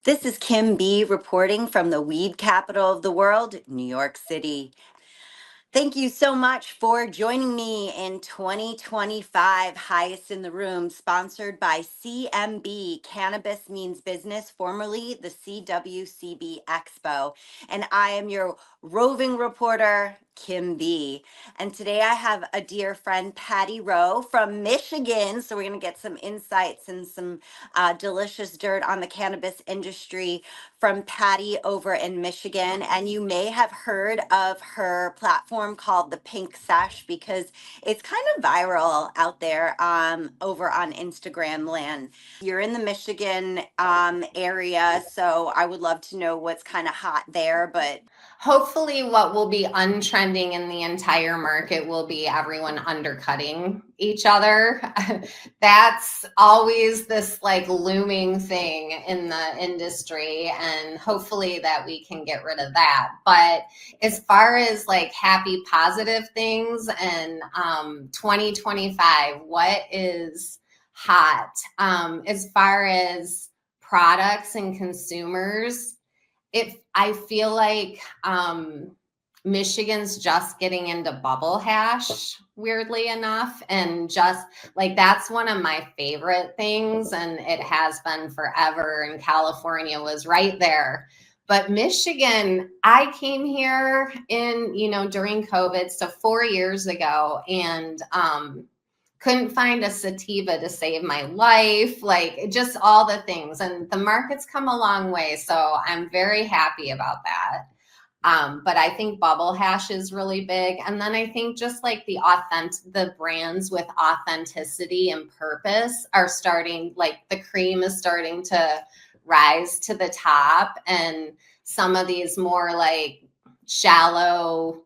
This is KymB reporting from the weed capital of the world, New York City. Thank you so much for joining me in 2025 Highest in the Room, sponsored by CMB, Cannabis Means Business, formerly the CWCB Expo. And I am your roving reporter, KymB. And today I have a dear friend, Patty Roe from Michigan. So we're going to get some insights and some delicious dirt on the cannabis industry from Patty over in Michigan. And you may have heard of her platform called the Pink Sesh because it's kind of viral out there over on Instagram land. You're in the Michigan area, so I would love to know what's kind of hot there. But Hopefully, what will be untrending in the entire market will be everyone undercutting each other. That's always this like looming thing in the industry, and hopefully that we can get rid of that. But as far as like happy, positive things and 2025, what is hot? As far as products and consumers, I feel like Michigan's just getting into bubble hash, weirdly enough, and just like that's one of my favorite things, and it has been forever. And California was right there. But Michigan, I came here during COVID, so 4 years ago, and couldn't find a sativa to save my life, like just all the things. And the market's come a long way. So I'm very happy about that. But I think bubble hash is really big. And then I think just like the brands with authenticity and purpose are starting, like the cream is starting to rise to the top. And some of these more like shallow,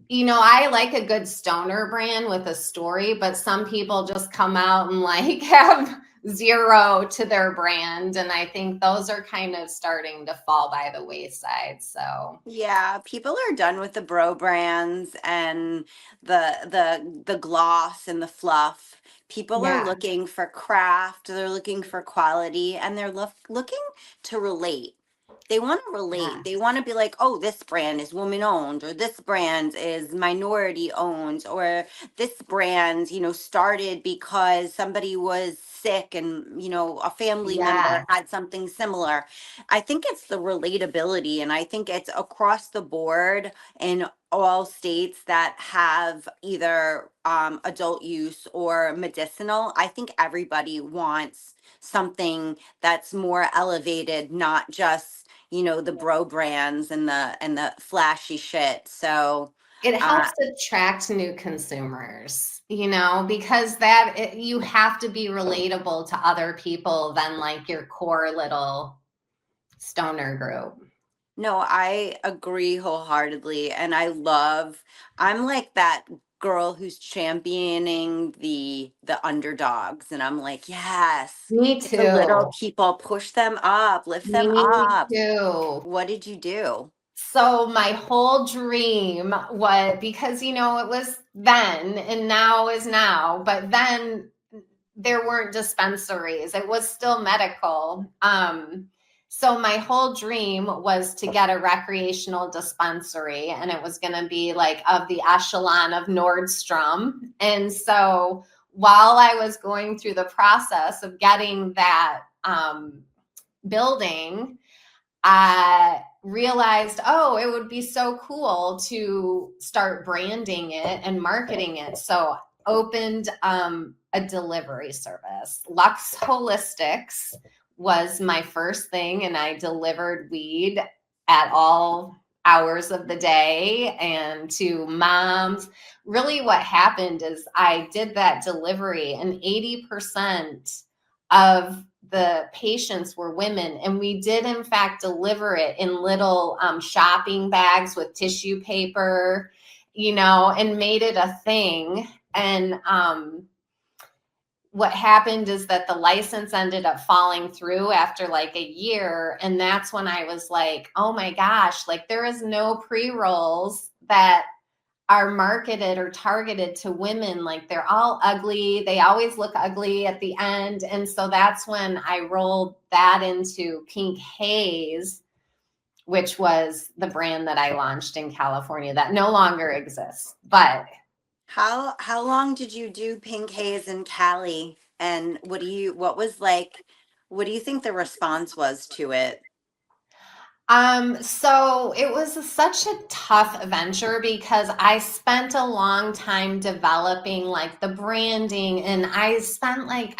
I like a good stoner brand with a story, but some people just come out and like have zero to their brand. And I think those are kind of starting to fall by the wayside. So yeah, people are done with the bro brands and the gloss and the fluff. People are yeah, looking for craft, they're looking for quality, and they're looking to relate. They want to relate. They yes, want to be like, oh, this brand is woman owned, or this brand is minority owned, or this brand, started because somebody was sick and, a family member yes. had something similar. I think it's the relatability, and I think it's across the board in all states that have either adult use or medicinal. I think everybody wants something that's more elevated, not just the bro brands and the flashy shit. So It uh helps attract new consumers, because you have to be relatable to other people than like your core little stoner group. no, I agree wholeheartedly, and I'm like that girl who's championing the underdogs, and I'm like, yes, Me the little too. people, push them up, lift them Me up. too. What did you do? So my whole dream was, because it was then and now is now, but then there weren't dispensaries. It was still medical. So my whole dream was to get a recreational dispensary, and it was going to be like of the echelon of Nordstrom. And so while I was going through the process of getting that building, I realized, oh, it would be so cool to start branding it and marketing it. So opened a delivery service. Lux Holistics was my first thing, and I delivered weed at all hours of the day and to moms. Really, what happened is I did that delivery, and 80% of the patients were women, and we did in fact deliver it in little shopping bags with tissue paper, and made it a thing. And what happened is that the license ended up falling through after like a year, and that's when I was like, oh my gosh, like there is no pre-rolls that are marketed or targeted to women. Like they're all ugly. They always look ugly at the end. And so that's when I rolled that into Pink Haze, which was the brand that I launched in California that no longer exists. But How long did you do Pink Haze in Cali? And what do you think the response was to it? so it was such a tough venture because I spent a long time developing like the branding, and I spent like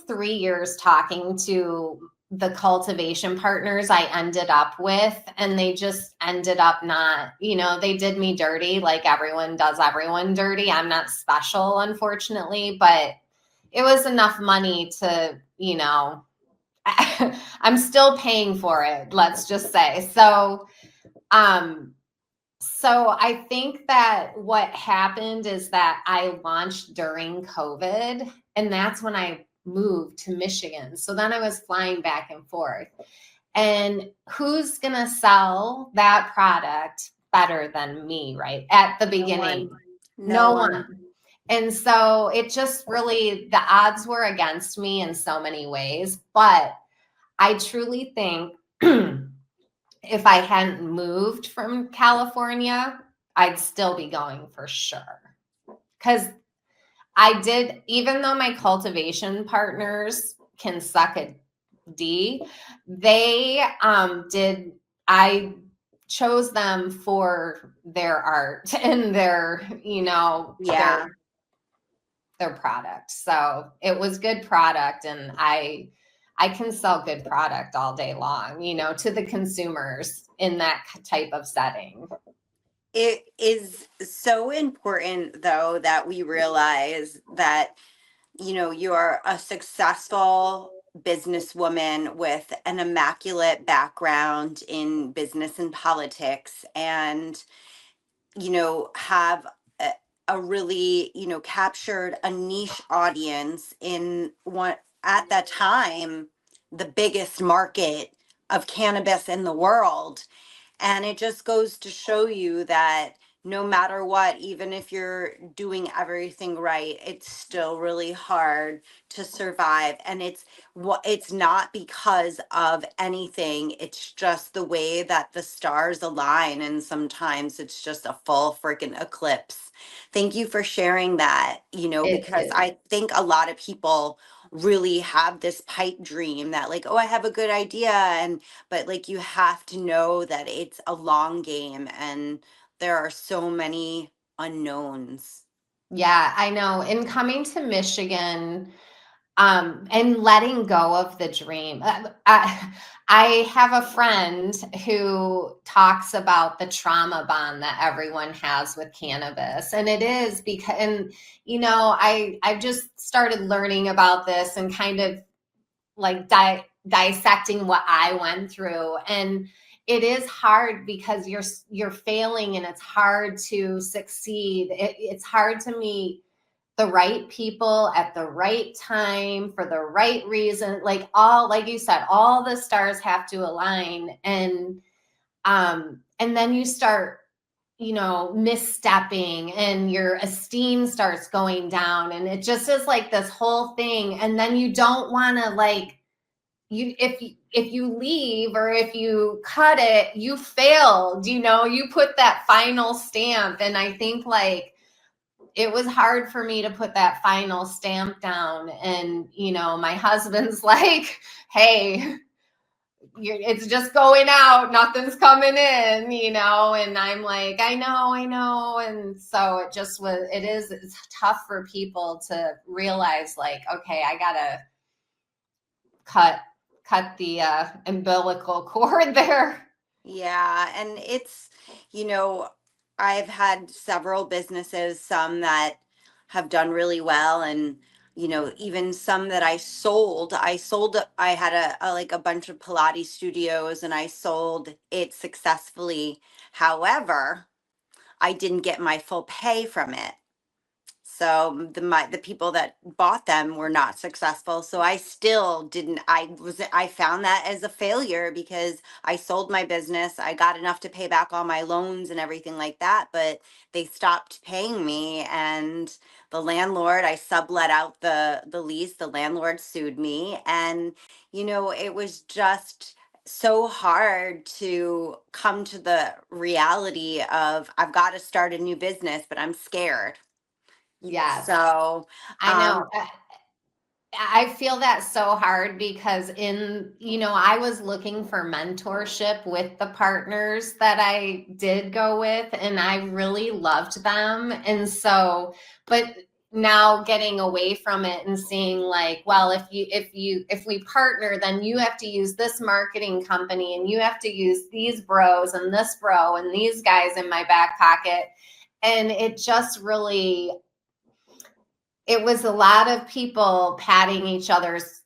3 years talking to the cultivation partners I ended up with, and they just ended up not, they did me dirty like everyone does everyone dirty. I'm not special, unfortunately, but it was enough money to, I'm still paying for it, let's just say. Um, so I think that what happened is that I launched during COVID, and that's when I moved to Michigan. So then I was flying back and forth. And who's going to sell that product better than me, right? At the No beginning, one. No no one. one. And so it just really, the odds were against me in so many ways. But I truly think if I hadn't moved from California, I'd still be going for sure. Because I did, even though my cultivation partners can suck a D, they did, I chose them for their art and their, Yeah. their product. So it was good product, and I can sell good product all day long, to the consumers in that type of setting. It is so important, though, that we realize that, you're a successful businesswoman with an immaculate background in business and politics, and, have a really, captured a niche audience in what, at that time, the biggest market of cannabis in the world. And it just goes to show you that no matter what, even if you're doing everything right, it's still really hard to survive. And it's not because of anything. It's just the way that the stars align. And sometimes it's just a full freaking eclipse. Thank you for sharing that, It because is. I think a lot of people really have this pipe dream that, like, oh, I have a good idea, and but like you have to know that it's a long game and there are so many unknowns. Yeah, I know. In coming to Michigan, and letting go of the dream. I have a friend who talks about the trauma bond that everyone has with cannabis, and it is because, and I've just started learning about this and kind of like dissecting what I went through, and it is hard because you're failing, and it's hard to succeed. It's hard to meet the right people at the right time for the right reason. Like you said, all the stars have to align, and then you start, misstepping, and your esteem starts going down, and it just is like this whole thing. And then you don't want to, like, if you leave or if you cut it, you failed, you put that final stamp. And I think, like, it was hard for me to put that final stamp down. And, my husband's like, hey, it's just going out, nothing's coming in, and I'm like, I know. And so it's tough for people to realize, like, okay, I gotta cut the umbilical cord there. Yeah, and you know, I've had several businesses, some that have done really well, and even some that I had like a bunch of Pilates studios, and I sold it successfully. However, I didn't get my full pay from it. So the people that bought them were not successful. So I still didn't. I found that as a failure because I sold my business. I got enough to pay back all my loans and everything like that, but they stopped paying me, and the landlord, I sublet out the lease. The landlord sued me, and it was just so hard to come to the reality of I've got to start a new business, but I'm scared. Yes, So, I know. I feel that so hard because I was looking for mentorship with the partners that I did go with, and I really loved them. And so, but now getting away from it and seeing like, well, if we partner, then you have to use this marketing company and you have to use these bros and this bro and these guys in my back pocket. And it just really, it was a lot of people patting each other's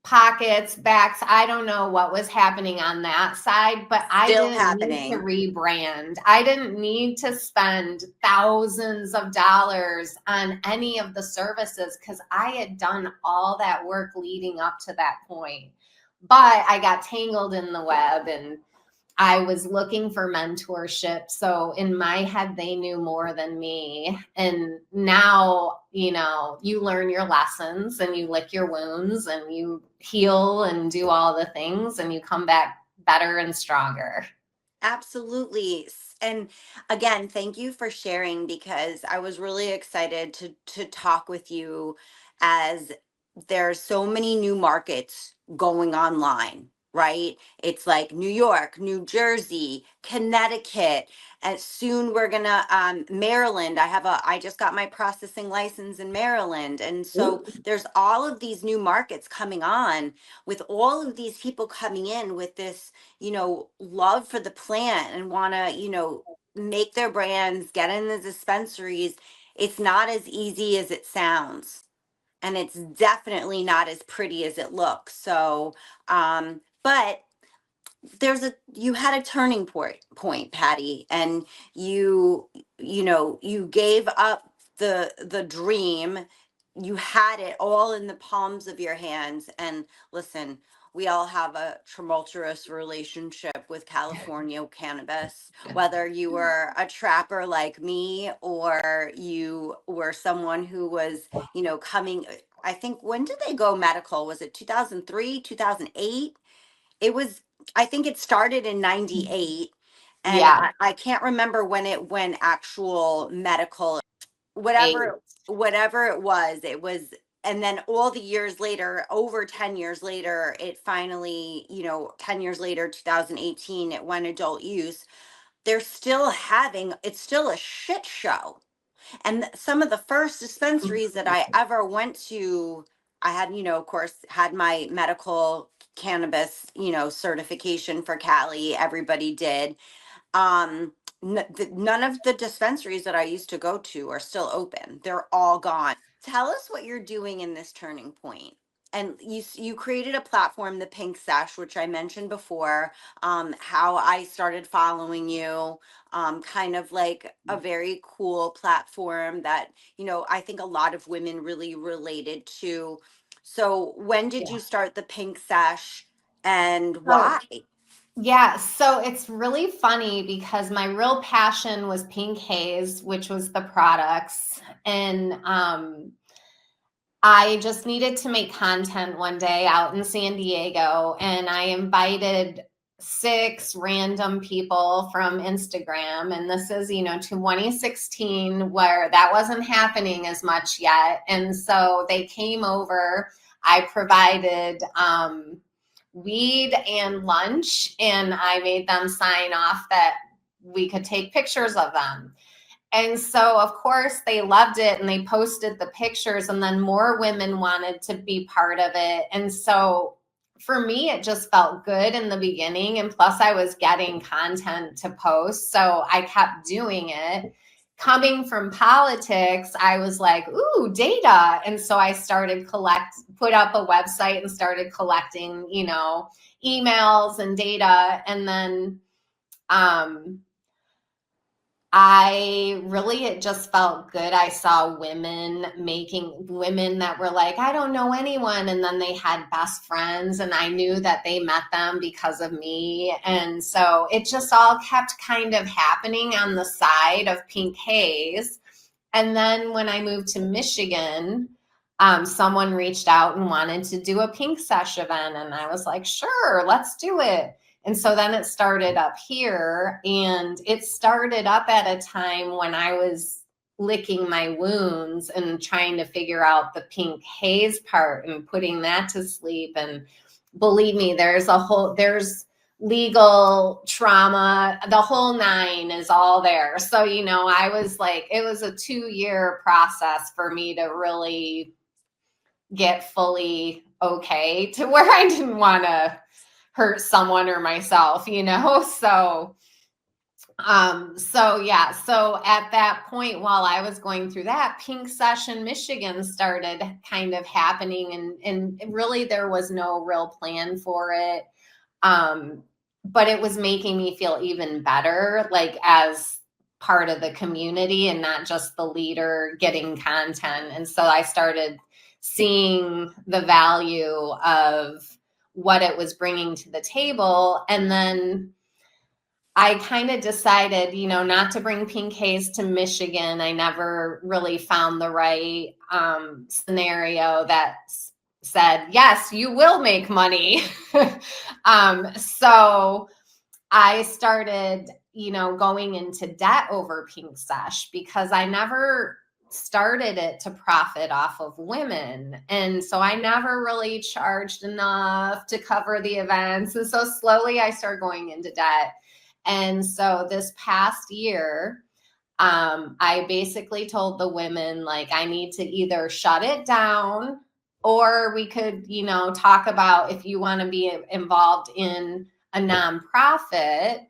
pockets, backs. I don't know what was happening on that side, but I still didn't need to happening. rebrand. I didn't need to spend thousands of dollars on any of the services because I had done all that work leading up to that point. But I got tangled in the web and I was looking for mentorship. So in my head, they knew more than me. And now, you learn your lessons and you lick your wounds and you heal and do all the things and you come back better and stronger. Absolutely. And again, thank you for sharing because I was really excited to talk with you as there's so many new markets going online, right? It's like New York, New Jersey, Connecticut, and soon we're gonna Maryland. I just got my processing license in Maryland. And so there's all of these new markets coming on with all of these people coming in with this love for the plant and want to, make their brands, get in the dispensaries. It's not as easy as it sounds. And it's definitely not as pretty as it looks. So, but you had a turning point, Patty, and you gave up the dream. You had it all in the palms of your hands. And listen, we all have a tumultuous relationship with California cannabis, whether you were a trapper like me or you were someone who was, coming. I think, when did they go medical? Was it 2003, 2008? It was, I think it started in 98, and Yeah. I can't remember when it went actual medical, Eight. whatever it was. And then all the years later, over 10 years later, it finally, 10 years later, 2018, it went adult use. They're still having, it's still a shit show. And some of the first dispensaries that I ever went to, I had, of course, had my medical cannabis, certification for Cali. Everybody did. None of the dispensaries that I used to go to are still open. They're all gone. Tell us what you're doing in this turning point. And you created a platform, the Pink Sesh, which I mentioned before. How I started following you, kind of like a very cool platform that I think a lot of women really related to. So when did Yeah. you start the Pink Sesh, and So, why? yeah, so it's really funny because my real passion was Pink Haze, which was the products. And I just needed to make content one day out in San Diego, and I invited 6 random people from Instagram. And this is, 2016, where that wasn't happening as much yet. And so they came over. I provided weed and lunch, and I made them sign off that we could take pictures of them. And so, of course, they loved it and they posted the pictures, and then more women wanted to be part of it. And so, for me, it just felt good in the beginning. And plus, I was getting content to post. So, I kept doing it. Coming from politics, I was like, ooh, data. And so I started put up a website and started collecting, emails and data. And then, it just felt good. I saw women that were like, I don't know anyone. And then they had best friends, and I knew that they met them because of me. And so it just all kept kind of happening on the side of Pink Haze. And then when I moved to Michigan, someone reached out and wanted to do a Pink Sesh event. And I was like, sure, let's do it. And so then it started up here, and it started up at a time when I was licking my wounds and trying to figure out the Pink Haze part and putting that to sleep. And believe me, there's legal trauma, the whole nine is all there. So, I was like, it was a 2-year process for me to really get fully okay to where I didn't want to hurt someone or myself, so at that point, while I was going through that, Pink Sesh in Michigan started kind of happening, and really there was no real plan for it. But it was making me feel even better, like as part of the community and not just the leader getting content. And so I started seeing the value of what it was bringing to the table. And then I kind of decided, not to bring Pink Haze to Michigan. I never really found the right scenario that said, yes, you will make money. So I started, going into debt over Pink Sesh because I never started it to profit off of women. And so I never really charged enough to cover the events. And so slowly I started going into debt. And so this past year, I basically told the women, like, I need to either shut it down, or we could, talk about if you want to be involved in a nonprofit.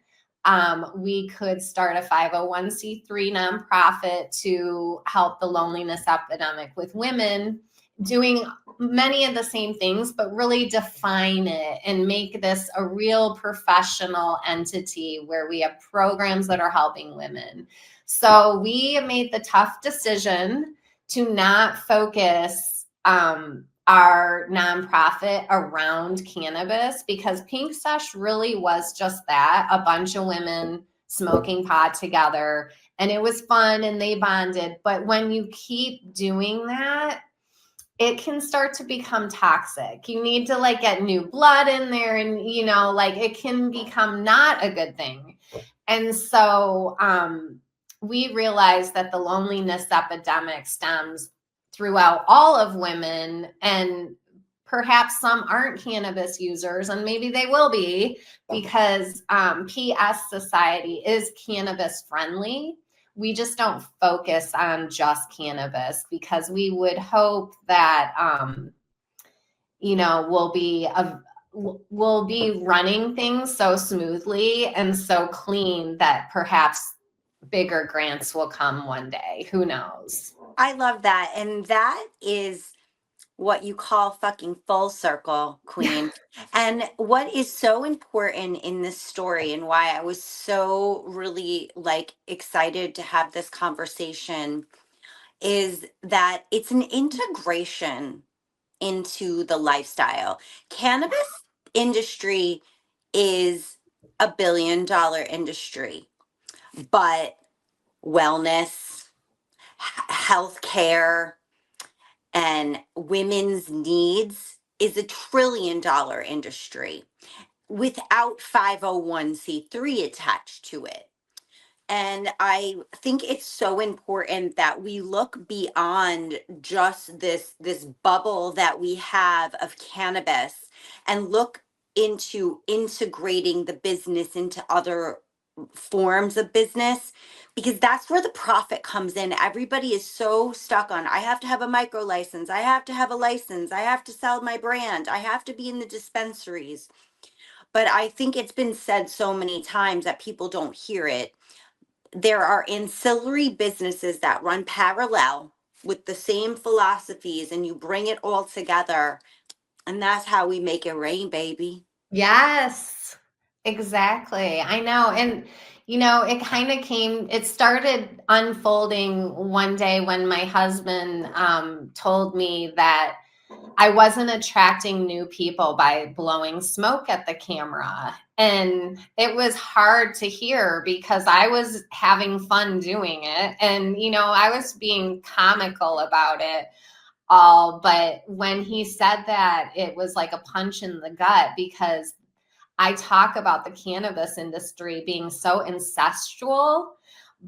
We could start a 501c3 nonprofit to help the loneliness epidemic with women, doing many of the same things, but really define it and make this a real professional entity where we have programs that are helping women. So we made the tough decision to not focus our nonprofit around cannabis, because Pink Sesh really was just that, a bunch of women smoking pot together, and it was fun and they bonded. But when you keep doing that, it can start to become toxic. You need to get new blood in there, and it can become not a good thing. And so we realized that the loneliness epidemic stems throughout all of women, and perhaps some aren't cannabis users, and maybe they will be, because PS Society is cannabis friendly. We just don't focus on just cannabis, because we would hope that we'll be running things so smoothly and so clean that perhaps bigger grants will come one day. Who knows? I love that. And that is what you call fucking full circle, queen. And what is so important in this story, and why I was so really excited to have this conversation, is that it's an integration into the lifestyle. Cannabis industry is $1 billion industry, but wellness, healthcare, and women's needs is $1 trillion industry without 501c3 attached to it. And I think it's so important that we look beyond just this bubble that we have of cannabis, and look into integrating the business into other forms of business, because that's where the profit comes in. Everybody is so stuck on, I have to have a micro license, I have to have a license, I have to sell my brand, I have to be in the dispensaries. But I think it's been said so many times that people don't hear it. There are ancillary businesses that run parallel with the same philosophies, and you bring it all together, and that's how we make it rain, baby. Yes, exactly. I know. And It kind of it started unfolding one day when my husband told me that I wasn't attracting new people by blowing smoke at the camera. And it was hard to hear because I was having fun doing it. And, I was being comical about it all. But when he said that, it was like a punch in the gut because I talk about the cannabis industry being so incestual,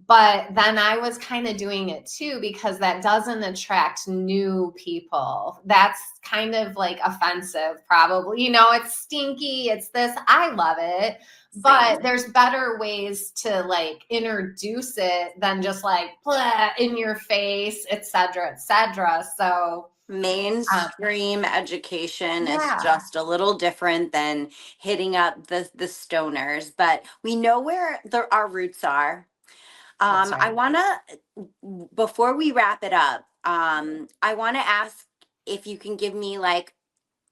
but then I was kind of doing it too because that doesn't attract new people. That's kind of like offensive, probably. It's stinky, it's this. I love it, but Same. there's better ways to like introduce it than just like blah, in your face, et cetera, et cetera. So, Mainstream education is yeah, just a little different than hitting up the stoners, but we know where our roots are. that's I right. want to, before we wrap it up, I want to ask if you can give me like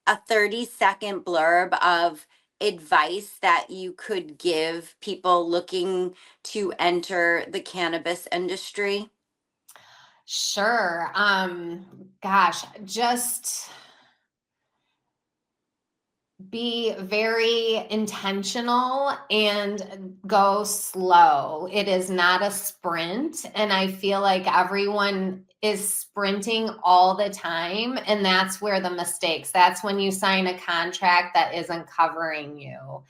a 30-second blurb of advice that you could give people looking to enter the cannabis industry. Sure. Gosh, just be very intentional and go slow. It is not a sprint. And I feel like everyone is sprinting all the time. And that's where the mistakes, that's when you sign a contract that isn't covering you.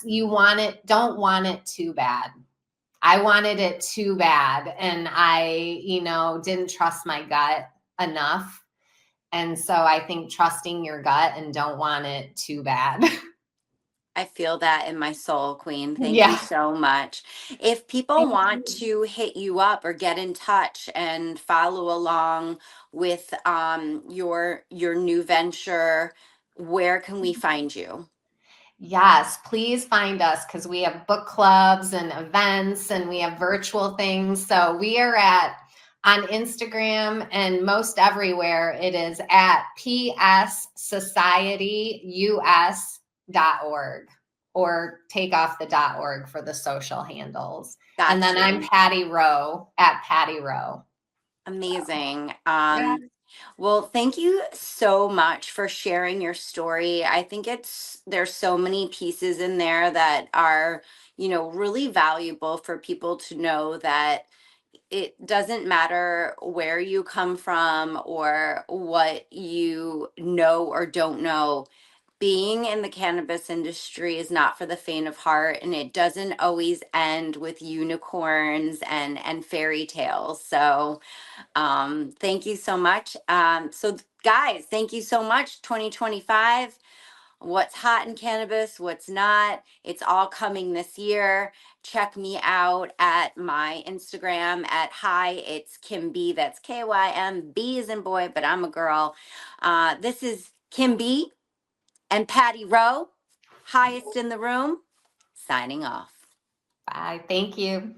You want it, don't want it too bad. I wanted it too bad. And I, didn't trust my gut enough. And so I think trusting your gut and don't want it too bad. I feel that in my soul, Queen. Thank you Yeah. so much. If people Thank want you. to hit you up or get in touch and follow along with your new venture, where can we find you? Yes, please find us because we have book clubs and events and we have virtual things. So we are on Instagram and most everywhere it is at pssocietyus.org or take off the .org for the social handles. And Got then I'm you. Patty Roe at Patty Roe. Amazing. Yeah. Well, thank you so much for sharing your story. I think there's so many pieces in there that are, really valuable for people to know that it doesn't matter where you come from or what you know or don't know. Being in the cannabis industry is not for the faint of heart, and it doesn't always end with unicorns and fairy tales. So, thank you so much. So guys, thank you so much. 2025, what's hot in cannabis, what's not. It's all coming this year. Check me out at my Instagram at hi, it's KymB. That's KYM. B is in boy, but I'm a girl. This is KymB and Patty Roe, highest in the room, signing off. Bye. Thank you.